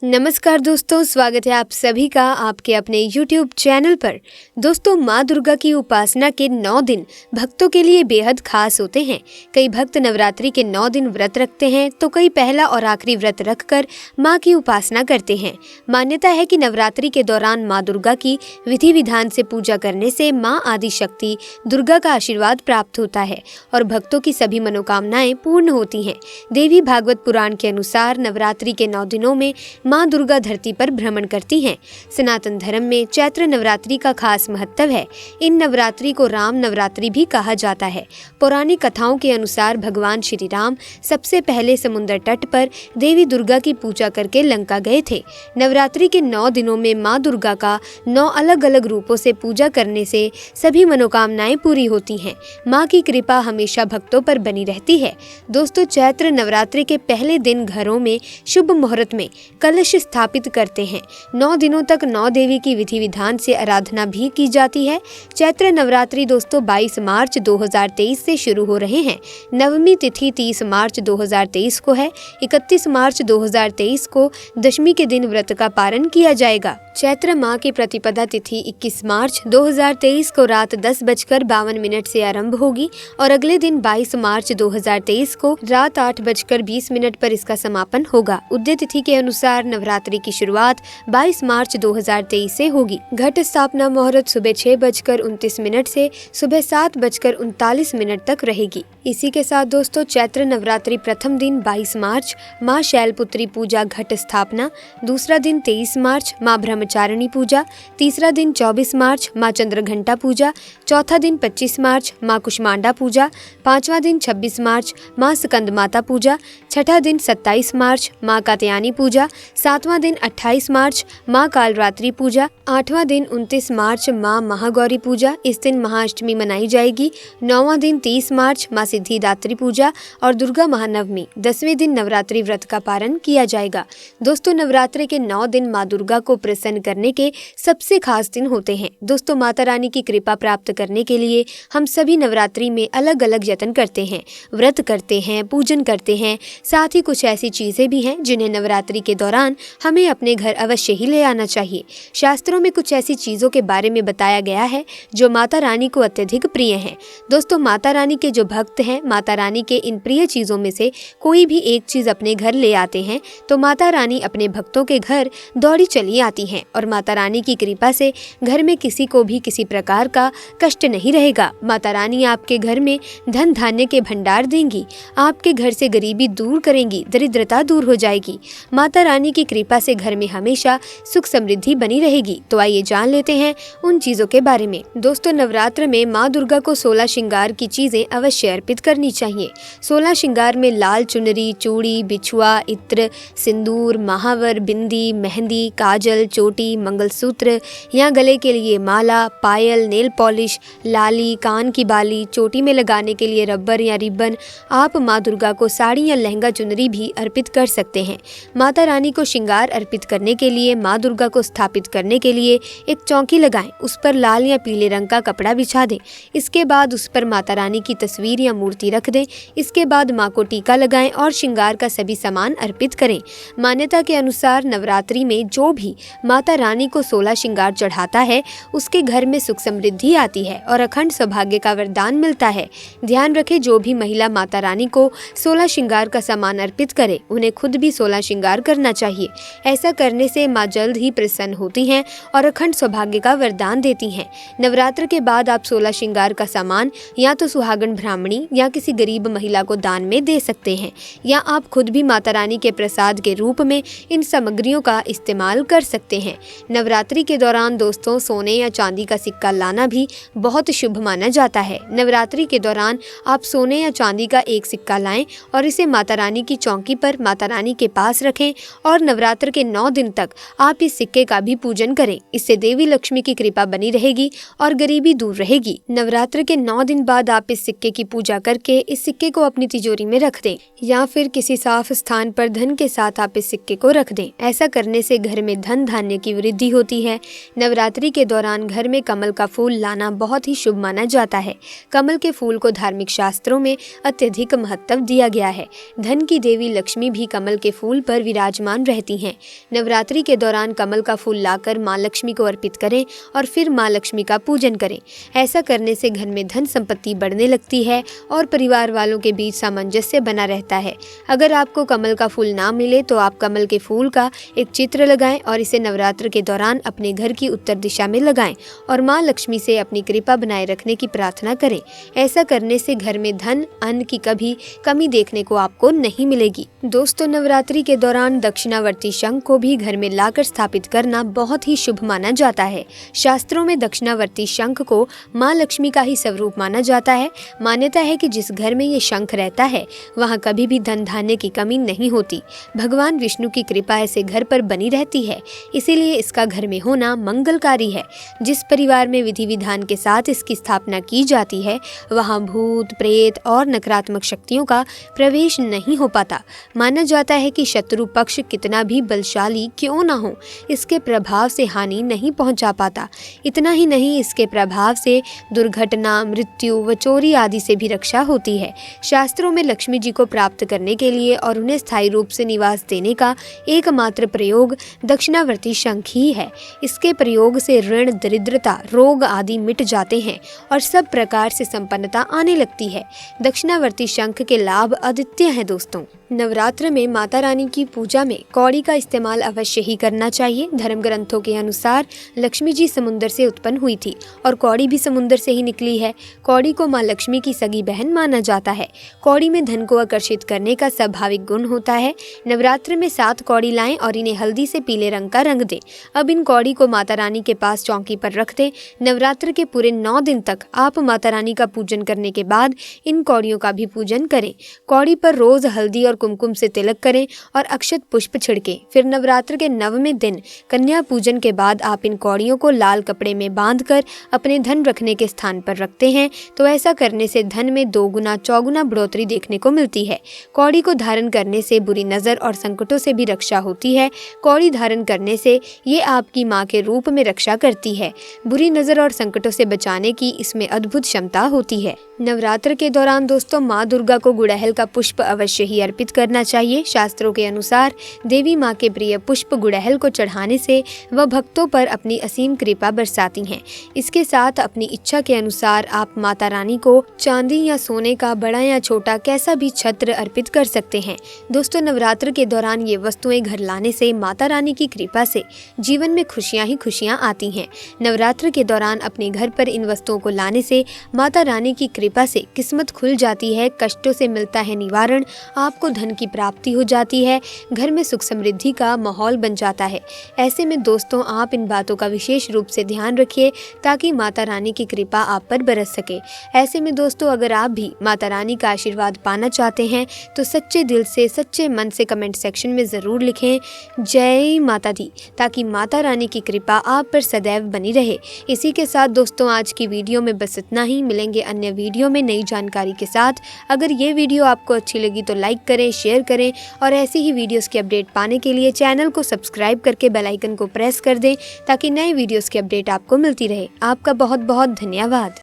नमस्कार दोस्तों, स्वागत है आप सभी का आपके अपने YouTube चैनल पर। दोस्तों, माँ दुर्गा की उपासना के 9 दिन भक्तों के लिए बेहद खास होते हैं। कई भक्त नवरात्रि के 9 दिन व्रत रखते हैं तो कई पहला और आखिरी व्रत रखकर माँ की उपासना करते हैं। मान्यता है कि नवरात्रि के दौरान माँ दुर्गा की विधि विधान से पूजा करने से माँ आदि शक्ति दुर्गा का आशीर्वाद प्राप्त होता है और भक्तों की सभी मनोकामनाएं पूर्ण होती हैं। देवी भागवत पुराण के अनुसार नवरात्रि के 9 दिनों में माँ दुर्गा धरती पर भ्रमण करती हैं। सनातन धर्म में चैत्र नवरात्रि का खास महत्व है। इन नवरात्रि को राम नवरात्रि भी कहा जाता है। पौराणिक कथाओं के अनुसार भगवान श्री राम सबसे पहले समुद्र तट पर देवी दुर्गा की पूजा करके लंका गए थे। नवरात्रि के 9 दिनों में माँ दुर्गा का 9 अलग अलग रूपों से पूजा करने से सभी मनोकामनाएं पूरी होती हैं। माँ की कृपा हमेशा भक्तों पर बनी रहती है। दोस्तों, चैत्र नवरात्रि के पहले दिन घरों में शुभ मुहूर्त में कलश स्थापित करते हैं। 9 दिनों तक 9 देवी की विधि विधान से आराधना भी की जाती है। चैत्र नवरात्रि दोस्तों 22 मार्च 2023 से शुरू हो रहे हैं। नवमी तिथि 30 मार्च 2023 को है। 31 मार्च 2023 को दशमी के दिन व्रत का पारण किया जाएगा। चैत्र माह की प्रतिपदा तिथि 21 मार्च 2023 को रात 10:52 से आरंभ होगी और अगले दिन 22 मार्च 2023 को रात 8:20 पर इसका समापन होगा। उदय तिथि के अनुसार नवरात्रि की शुरुआत 22 मार्च 2023 से होगी। घट स्थापना मुहूर्त सुबह 6:29 से सुबह 7:39 तक रहेगी। इसी के साथ दोस्तों, चैत्र नवरात्रि प्रथम दिन 22 मार्च माँ शैलपुत्री पूजा घट स्थापना, दूसरा दिन 23 मार्च माँ ब्रह्मचारिणी पूजा, तीसरा दिन 24 मार्च माँ चंद्रघंटा पूजा, चौथा दिन 25 मार्च माँ कुष्मांडा पूजा, पांचवा दिन 26 मार्च माँ स्कंद माता पूजा, छठा दिन 27 मार्च माँ कात्यायनी पूजा, सातवां दिन 28 मार्च माँ कालरात्रि पूजा, आठवां दिन 29 मार्च माँ महागौरी पूजा, इस दिन महाअष्टमी मनाई जाएगी। 9वां दिन 30 मार्च माँ सिद्धिदात्री पूजा और दुर्गा महानवमी 10वें दिन नवरात्रि व्रत का पारण किया जाएगा। दोस्तों, नवरात्रि के 9 दिन माँ दुर्गा को प्रसन्न करने के सबसे खास दिन होते हैं। दोस्तों, माता रानी की कृपा प्राप्त करने के लिए हम सभी नवरात्रि में अलग अलग यत्न करते हैं, व्रत करते हैं, पूजन करते हैं। साथ ही कुछ ऐसी चीजें भी हैं जिन्हें नवरात्रि के दौरान हमें अपने घर अवश्य ही ले आना चाहिए। शास्त्रों में कुछ ऐसी चीजों के बारे में बताया गया है जो माता रानी को अत्यधिक प्रिय हैं। दोस्तों, माता रानी के जो भक्त हैं, माता रानी के इन प्रिय चीजों में से कोई भी एक चीज अपने घर ले आते हैं तो माता रानी अपने भक्तों के घर दौड़ी चली आती हैं और माता रानी की कृपा से घर में किसी को भी किसी प्रकार का कष्ट नहीं रहेगा। माता रानी आपके घर में धन धान्य के भंडार देंगी, आपके घर से गरीबी दूर करेंगी, दरिद्रता दूर हो जाएगी। माता रानी की कृपा से घर में हमेशा सुख समृद्धि बनी रहेगी। तो आइए जान लेते हैं उन चीजों के बारे में। दोस्तों, नवरात्र में माँ दुर्गा को 16 श्रृंगार की चीजें अवश्य अर्पित करनी चाहिए। 16 श्रृंगार में लाल चुनरी, चूड़ी, बिछुआ, इत्र, सिंदूर, महावर, बिंदी, मेहंदी, काजल, चोटी, मंगलसूत्र या गले के लिए माला, पायल, नेल पॉलिश, लाली, कान की बाली, चोटी में लगाने के लिए रबर या रिबन। आप माँ दुर्गा को साड़ी या लहंगा चुनरी भी अर्पित कर सकते हैं। माता रानी को श्रृंगार अर्पित करने के लिए माँ दुर्गा को स्थापित करने के लिए एक चौकी लगाएं, उस पर लाल या पीले रंग का कपड़ा बिछा दें। इसके बाद उस पर माता रानी की तस्वीर या मूर्ति रख दें। इसके बाद माँ को टीका लगाएं और श्रृंगार का सभी सामान अर्पित करें। मान्यता के अनुसार नवरात्रि में जो भी माता रानी को 16 श्रृंगार चढ़ाता है उसके घर में सुख समृद्धि आती है और अखंड सौभाग्य का वरदान मिलता है। ध्यान रखें, जो भी महिला माता रानी को 16 श्रृंगार का सामान अर्पित करे उन्हें खुद भी 16 श्रृंगार करना चाहिए। ऐसा करने से माँ जल्द ही प्रसन्न होती हैं और अखंड सौभाग्य का वरदान देती हैं। नवरात्र के बाद आप 16 श्रृंगार का सामान या तो सुहागन ब्राह्मणी या किसी गरीब महिला को दान में दे सकते हैं या आप खुद भी माता रानी के प्रसाद के रूप में इन सामग्रियों का इस्तेमाल कर सकते हैं। नवरात्रि के दौरान दोस्तों, सोने या चांदी का सिक्का लाना भी बहुत शुभ माना जाता है। नवरात्रि के दौरान आप सोने या चांदी का एक सिक्का लाएं और इसे माता रानी की चौकी पर माता रानी के पास रखें और नवरात्र के 9 दिन तक आप इस सिक्के का भी पूजन करें। इससे देवी लक्ष्मी की कृपा बनी रहेगी और गरीबी दूर रहेगी। नवरात्र के 9 दिन बाद आप इस सिक्के की पूजा करके इस सिक्के को अपनी तिजोरी में रख दें या फिर किसी साफ स्थान पर धन के साथ आप इस सिक्के को रख दें। ऐसा करने से घर में धन धान्य की वृद्धि होती है। नवरात्रि के दौरान घर में कमल का फूल लाना बहुत ही शुभ माना जाता है। कमल के फूल को धार्मिक शास्त्रों में अत्यधिक महत्व दिया गया है। धन की देवी लक्ष्मी भी कमल के फूल पर विराजमान रहती हैं। नवरात्रि के दौरान कमल का फूल लाकर माँ लक्ष्मी को अर्पित करें और फिर माँ लक्ष्मी का पूजन करें। ऐसा करने से घर में धन संपत्ति बढ़ने लगती है और परिवार वालों के बीच सामंजस्य बना रहता है। अगर आपको कमल का फूल ना मिले तो आप कमल के फूल का एक चित्र लगाएं और इसे नवरात्र के दौरान अपने घर की उत्तर दिशा में लगाएं और माँ लक्ष्मी से अपनी कृपा बनाए रखने की प्रार्थना करें। ऐसा करने से घर में धन अन्न की कभी कमी देखने को आपको नहीं मिलेगी। दोस्तों, नवरात्रि के दौरान दक्षिणावर्ती शंख को भी घर में लाकर स्थापित करना बहुत ही शुभ माना जाता है। शास्त्रों में दक्षिणावर्ती शंख को माँ लक्ष्मी का ही स्वरूप माना जाता है। मान्यता है कि जिस घर में ये शंख रहता है वहाँ कभी भी धन धान्य की कमी नहीं होती। भगवान विष्णु की कृपा ऐसे घर पर बनी रहती है, इसीलिए इसका घर में होना मंगलकारी है। जिस परिवार में विधि विधान के साथ इसकी स्थापना की जाती है वहाँ भूत प्रेत और नकारात्मक शक्तियों का प्रवेश नहीं हो पाता। माना जाता है कि शत्रु पक्ष कितना भी बलशाली क्यों ना हो, इसके प्रभाव से हानि नहीं पहुंचा पाता। इतना ही नहीं, इसके प्रभाव से दुर्घटना, मृत्यु व चोरी आदि से भी रक्षा होती है। शास्त्रों में लक्ष्मी जी को प्राप्त करने के लिए और उन्हें स्थायी रूप से निवास देने का एकमात्र प्रयोग दक्षिणावर्ती शंख ही है। इसके प्रयोग से ऋण, दरिद्रता, रोग आदि मिट जाते हैं और सब प्रकार से संपन्नता आने लगती है। दक्षिणावर्ती शंख के लाभ अद्वितीय हैं। दोस्तों, नवरात्र में माता रानी की पूजा में कौड़ी का इस्तेमाल अवश्य ही करना चाहिए। धर्म ग्रंथों के अनुसार लक्ष्मी जी समुद्र से उत्पन्न हुई थी और कौड़ी भी समुद्र से ही निकली है। कौड़ी को माँ लक्ष्मी की सगी बहन माना जाता है। कौड़ी में धन को आकर्षित करने का स्वाभाविक गुण होता है। नवरात्र में 7 कौड़ी लाएं और इन्हें हल्दी से पीले रंग का रंग दें। अब इन कौड़ी को माता रानी के पास चौकी पर रख दें। नवरात्र के पूरे 9 दिन तक आप माता रानी का पूजन करने के बाद इन कौड़ियों का भी पूजन करें। कौड़ी पर रोज हल्दी और कुमकुम से तिलक करें और अक्षत पुष्प छिड़कें। फिर नवरात्र के 9वें दिन कन्या पूजन के बाद आप इन कौड़ियों को लाल कपड़े में बांधकर अपने धन रखने के स्थान पर रखते हैं तो ऐसा करने से धन में 2 गुना 4 गुना बढ़ोतरी देखने को मिलती है। कौड़ी को धारण करने से बुरी नजर और संकटों से भी रक्षा होती है। कौड़ी धारण करने से ये आपकी माँ के रूप में रक्षा करती है। बुरी नजर और संकटों से बचाने की इसमें अद्भुत क्षमता होती है। नवरात्र के दौरान दोस्तों, माँ दुर्गा को गुड़हल का पुष्प अवश्य ही अर्पित करना चाहिए। शास्त्रों के अनुसार देवी माँ के प्रिय पुष्प गुड़हल को चढ़ाने से वह भक्तों पर अपनी असीम कृपा बरसाती हैं। इसके साथ अपनी इच्छा के अनुसार आप माता रानी को चांदी या सोने का बड़ा या छोटा कैसा भी छत्र अर्पित कर सकते हैं। दोस्तों, नवरात्र के दौरान ये वस्तुएं घर लाने से माता रानी की कृपा से जीवन में खुशियां ही खुशियां आती हैं। नवरात्र के दौरान अपने घर पर इन वस्तुओं को लाने से माता रानी की कृपा से किस्मत खुल जाती है, कष्टों से मिलता है निवारण, आपको धन की प्राप्ति हो जाती है, घर में सुख समृद्धि का माहौल बन जाता है। ऐसे में दोस्तों, आप इन बातों का विशेष रूप से ध्यान रखिए ताकि माता रानी की कृपा आप पर बरस सके। ऐसे में दोस्तों, अगर आप भी माता रानी का आशीर्वाद पाना चाहते हैं तो सच्चे दिल से, सच्चे मन से कमेंट सेक्शन में ज़रूर लिखें जय माता दी, ताकि माता रानी की कृपा आप पर सदैव बनी रहे। इसी के साथ दोस्तों, आज की वीडियो में बस इतना ही। मिलेंगे अन्य वीडियो में नई जानकारी के साथ। अगर ये वीडियो आपको अच्छी लगी तो लाइक करें, शेयर करें और ऐसी ही वीडियोस की अपडेट पाने के लिए चैनल को सब्सक्राइब करके बेल आइकन को प्रेस कर दें ताकि नए वीडियोस की अपडेट आपको मिलती रहे। आपका बहुत बहुत धन्यवाद।